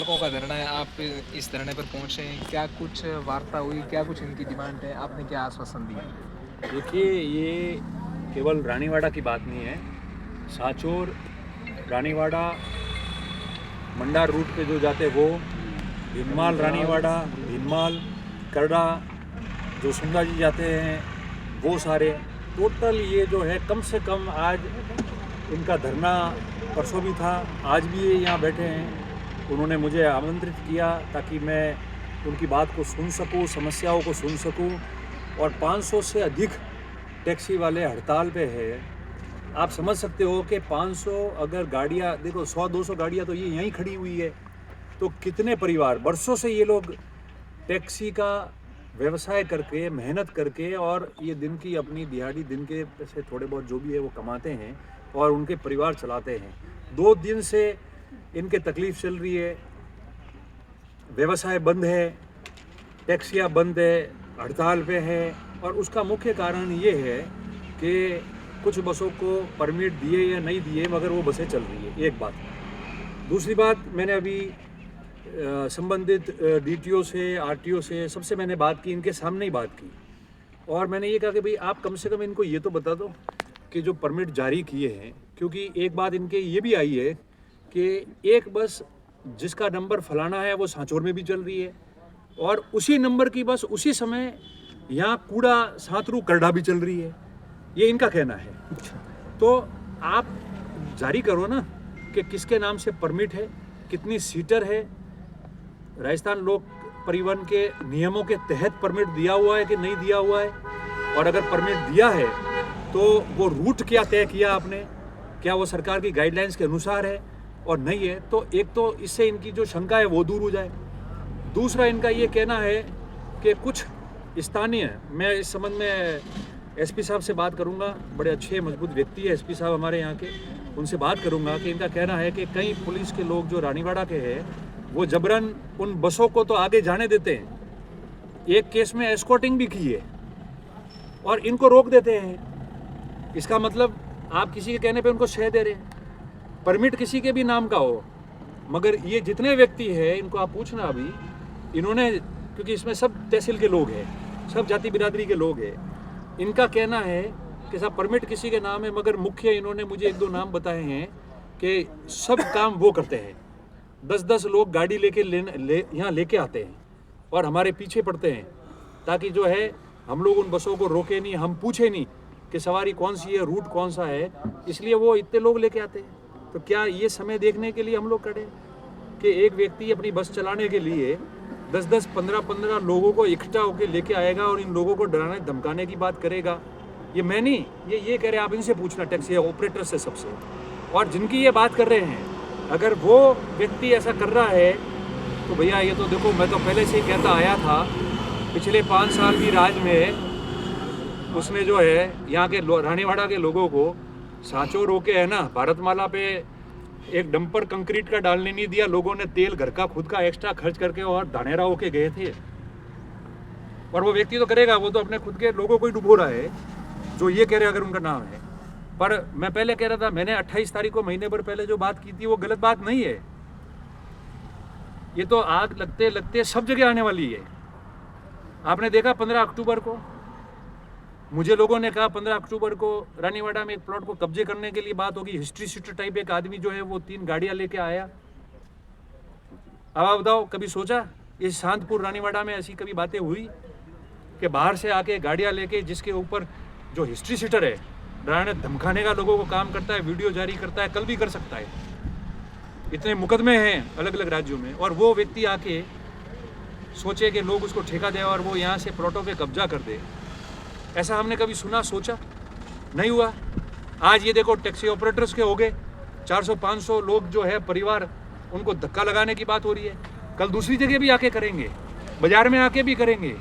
चालकों का धरना है, आप इस धरने पर पहुंचे हैं, क्या कुछ वार्ता हुई, क्या कुछ इनकी डिमांड है, आपने क्या आश्वासन दिया? देखिए, ये केवल रानीवाड़ा की बात नहीं है। सांचौर, रानीवाड़ा, मंडार रूट पे जो जाते वो, भीनमाल रानीवाड़ा, भीनमाल, करड़ा, जो सुंदा जी जाते हैं वो सारे, टोटल ये जो है कम से कम आज इनका धरना परसों भी था, आज भी ये यहाँ बैठे हैं। उन्होंने मुझे आमंत्रित किया ताकि मैं उनकी बात को सुन सकूं, समस्याओं को सुन सकूं। और 500 से अधिक टैक्सी वाले हड़ताल पे है। आप समझ सकते हो कि 500 अगर गाड़ियाँ, देखो 100-200 गाड़ियाँ तो ये यहीं खड़ी हुई है, तो कितने परिवार बरसों से ये लोग टैक्सी का व्यवसाय करके, मेहनत करके, और ये दिन की अपनी दिहाड़ी, दिन के पैसे थोड़े बहुत जो भी है वो कमाते हैं और उनके परिवार चलाते हैं। 2 दिन से इनके तकलीफ़ चल रही है, व्यवसाय बंद है, टैक्सियाँ बंद है, हड़ताल पे है। और उसका मुख्य कारण ये है कि कुछ बसों को परमिट दिए या नहीं दिए, मगर वो बसें चल रही है, एक बात। दूसरी बात, मैंने अभी संबंधित डीटीओ से, आरटीओ से, सबसे मैंने बात की, इनके सामने ही बात की। और मैंने ये कहा कि भाई आप कम से कम इनको ये तो बता दो कि जो परमिट जारी किए हैं, क्योंकि एक बात इनके ये भी आई है कि एक बस जिसका नंबर फलाना है वो सांचौर में भी चल रही है, और उसी नंबर की बस उसी समय यहाँ कूड़ा सांतरू करड़ा भी चल रही है, ये इनका कहना है। तो आप जारी करो ना कि किसके नाम से परमिट है, कितनी सीटर है, राजस्थान लोक परिवहन के नियमों के तहत परमिट दिया हुआ है कि नहीं दिया हुआ है, और अगर परमिट दिया है तो वो रूट क्या तय किया आपने, क्या वो सरकार की गाइडलाइंस के अनुसार है, और नहीं है तो एक तो इससे इनकी जो शंका है वो दूर हो जाए। दूसरा, इनका ये कहना है कि कुछ स्थानीय, मैं इस संबंध में एसपी साहब से बात करूंगा, बड़े अच्छे मजबूत व्यक्ति है एसपी साहब हमारे यहाँ के, उनसे बात करूंगा कि इनका कहना है कि कई पुलिस के लोग जो रानीवाड़ा के हैं वो जबरन उन बसों को तो आगे जाने देते हैं, एक केस में एस्कॉर्टिंग भी की है, और इनको रोक देते हैं। इसका मतलब आप किसी के कहने पे उनको शह दे रहे हैं। परमिट किसी के भी नाम का हो, मगर ये जितने व्यक्ति हैं इनको आप पूछना अभी, इन्होंने, क्योंकि इसमें सब तहसील के लोग हैं, सब जाति बिरादरी के लोग हैं, इनका कहना है कि साहब परमिट किसी के नाम है, मगर मुख्य इन्होंने मुझे 1-2 नाम बताए हैं कि सब काम वो करते हैं। 10-10 लोग गाड़ी लेके यहाँ लेके आते हैं और हमारे पीछे पड़ते हैं, ताकि जो है हम लोग उन बसों को रोके नहीं, हम पूछे नहीं कि सवारी कौन सी है, रूट कौन सा है, इसलिए वो इतने लोग लेके आते हैं। तो क्या ये समय देखने के लिए हम लोग खड़े कि एक व्यक्ति अपनी बस चलाने के लिए 10-10, 15-15 लोगों को इकट्ठा होकर लेके आएगा और इन लोगों को डराने धमकाने की बात करेगा? ये मैं नहीं, ये कह रहे हैं, आप इनसे पूछना, टैक्सी ऑपरेटर से, सबसे। और जिनकी ये बात कर रहे हैं, अगर वो व्यक्ति ऐसा कर रहा है तो भैया ये तो देखो, मैं तो पहले से ही कहता आया था, पिछले 5 साल की राज में उसने जो है यहाँ के रानीवाड़ा के लोगों को सांचौर होके है ना, भारतमाला पे एक डंपर कंक्रीट का डालने नहीं दिया, लोगों ने तेल घर का खुद का एक्स्ट्रा खर्च करके और धानेरा होके गए थे। और वो व्यक्ति तो करेगा, वो तो अपने खुद के लोगों को ही डुबो रहा है, जो ये कह रहे अगर उनका नाम है। पर मैं पहले कह रहा था, मैंने 28 तारीख को, महीने भर पहले जो बात की थी, वो गलत बात नहीं है। ये तो आग लगते लगते सब जगह आने वाली है। आपने देखा 15 अक्टूबर को मुझे लोगों ने कहा 15 अक्टूबर को रानीवाड़ा में एक प्लॉट को कब्जे करने के लिए बात होगी, हिस्ट्री सीटर टाइप एक आदमी जो है वो 3 गाड़ियां लेके आया। अब आप बताओ, कभी सोचा इस शांतपुर रानीवाड़ा में ऐसी कभी बातें हुई कि बाहर से आके गाड़ियां लेके, जिसके ऊपर जो हिस्ट्री सीटर है, डराने धमकाने का लोगों को काम करता है, वीडियो जारी करता है, कल भी कर सकता है। इतने मुकदमे हैं अलग अलग राज्यों में, और वो व्यक्ति आके सोचे कि लोग उसको ठेका दे और वो यहाँ से प्लॉटों पे कब्जा कर दे। ऐसा हमने कभी सुना, सोचा? नहीं हुआ। आज ये देखो, टैक्सी ऑपरेटर्स के हो गए 400-500 लोग जो है परिवार, उनको धक्का लगाने की बात हो रही है। कल दूसरी जगह भी आके करेंगे, बाजार में आके भी करेंगे।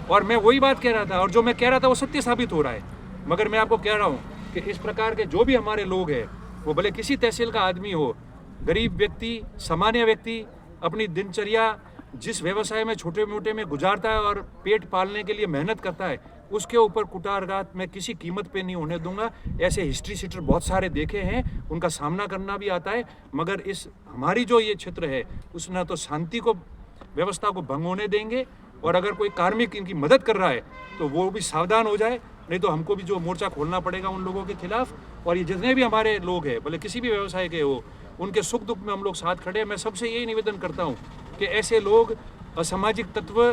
और मैं वही बात कह रहा था, और जो मैं कह रहा था वो सत्य साबित हो रहा है। मगर मैं आपको कह रहा हूँ कि इस प्रकार के जो भी हमारे लोग हैं, वो भले किसी तहसील का आदमी हो, गरीब व्यक्ति, सामान्य व्यक्ति, अपनी दिनचर्या जिस व्यवसाय में छोटे मोटे में गुजारता है और पेट पालने के लिए मेहनत करता है, उसके ऊपर कुटारघात मैं किसी कीमत पे नहीं होने दूंगा। ऐसे हिस्ट्री सीटर बहुत सारे देखे हैं, उनका सामना करना भी आता है, मगर इस हमारी जो ये क्षेत्र है उसमें तो शांति को, व्यवस्था को भंग होने देंगे। और अगर कोई कार्मिक इनकी मदद कर रहा है तो वो भी सावधान हो जाए, नहीं तो हमको भी जो मोर्चा खोलना पड़ेगा उन लोगों के खिलाफ। और ये जितने भी हमारे लोग हैं, भले किसी भी व्यवसाय के हो, उनके सुख दुख में हम लोग साथ खड़े हैं। मैं सबसे यही निवेदन करता हूँ कि ऐसे लोग, असामाजिक तत्व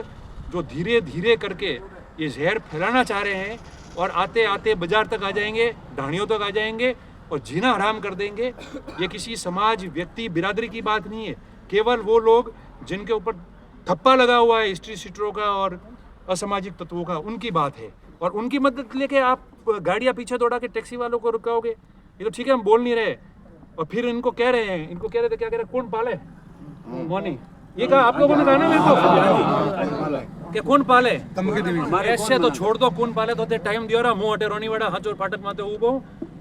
जो धीरे धीरे करके ये जहर फैलाना चाह रहे हैं और आते आते बाजार तक आ जाएंगे, ढाणियों तक आ जाएंगे और जीना हराम कर देंगे। ये किसी समाज, व्यक्ति, बिरादरी की बात नहीं है। केवल वो लोग जिनके ऊपर ठप्पा लगा हुआ है हिस्ट्री सीटरों का और असामाजिक तत्वों का, उनकी बात है। और उनकी मदद लेके आप गाड़ियाँ पीछे दौड़ा के टैक्सी वालों को रुकाओगे, ये तो ठीक है, हम बोल नहीं रहे। और फिर इनको कह रहे हैं, इनको कह रहे थे, क्या कह रहे, कौन पाले मोनी, ये कहा आप लोगों ने कहा ना मेरे को कि कौन पाले, ऐसे तो छोड़ दो, कौन पाले तो टाइम दियो रहा मुंह हटे रानीवाड़ा हाथ और फाटक माते उगो,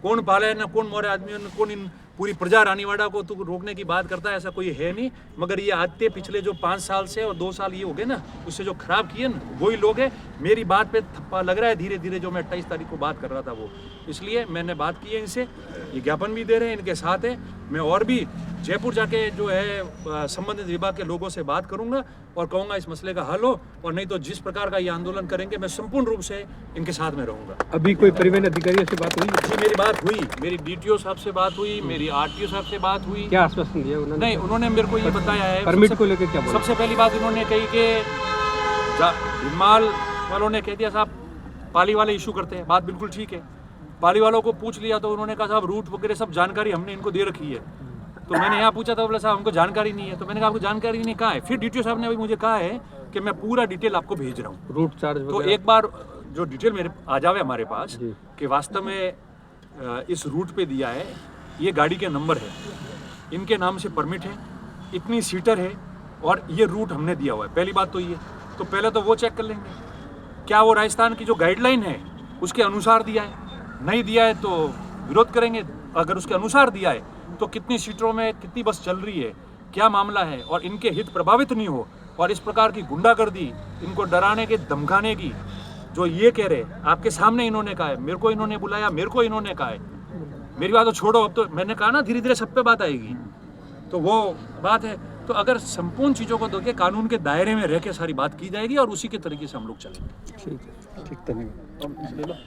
कौन पाले ना कौन मोरे आदमी, कौन इन पूरी प्रजा रानीवाड़ा को तो रोकने की बात करता है, ऐसा कोई है नहीं। मगर ये आते पिछले जो 5 साल से और 2 साल ये हो गए ना, उससे जो खराब किए ना वही लोग हैं। मेरी बात पे थप्पा लग रहा है धीरे धीरे, जो मैं 28 तारीख को बात कर रहा था वो, इसलिए मैंने बात की है इनसे, ये ज्ञापन भी दे रहे हैं, इनके साथ है। मैं और भी जयपुर जाके जो है संबंधित विभाग के लोगों से बात करूंगा और कहूंगा इस मसले का हल हो, और नहीं तो जिस प्रकार का ये आंदोलन करेंगे मैं संपूर्ण रूप से इनके साथ में रहूंगा। अभी कोई परिवहन अधिकारियों से बात हुई? जी मेरी बात हुई, मेरी DTO साहब से बात हुई, मेरी RTO साहब से बात हुई। क्या आश्वासन दिया उन्होंने? नहीं, उन्होंने मेरे को ये बताया है, परमिट को लेकर क्या बोला? सबसे पहली बात इन्होंने कही कि भीमाल वालों ने कह दिया साहब पाली वाले इशू करते हैं, बात बिल्कुल ठीक है। पाली वालों को पूछ लिया तो उन्होंने कहा साहब रूट वगैरह सब जानकारी हमने इनको दे रखी है। तो मैंने यहाँ पूछा था, बोला साहब हमको जानकारी नहीं है। तो मैंने कहा आपको जानकारी नहीं, कहाँ है? फिर DTO साहब ने अभी मुझे कहा है कि मैं पूरा डिटेल आपको भेज रहा हूँ। रूट चार्ज तो एक बार जो डिटेल मेरे आ जावे हमारे पास कि वास्तव में इस रूट पे दिया है, ये गाड़ी के नंबर है, इनके नाम से परमिट है, इतनी सीटर है और ये रूट हमने दिया हुआ है। पहली बात तो ये, तो पहले तो वो चेक कर लेंगे क्या वो राजस्थान की जो गाइडलाइन है उसके अनुसार दिया है। नहीं दिया है तो विरोध करेंगे। अगर उसके अनुसार दिया है तो कितनी सीटों में कितनी बस चल रही है, क्या मामला है, और इनके हित प्रभावित नहीं हो। और इस प्रकार की गुंडागर्दी, इनको डराने के, धमकाने की, जो ये कह रहे आपके सामने इन्होंने कहा है, मेरे को इन्होंने बुलाया, मेरे को इन्होंने कहा है। मेरी बात तो छोड़ो, अब तो मैंने कहा ना धीरे धीरे सब पे बात आएगी, तो वो बात है। तो अगर संपूर्ण चीज़ों को देखे कानून के दायरे में रह के सारी बात की जाएगी और उसी के तरीके से हम लोग चलेंगे। ठीक है, ठीक, धन्यवाद।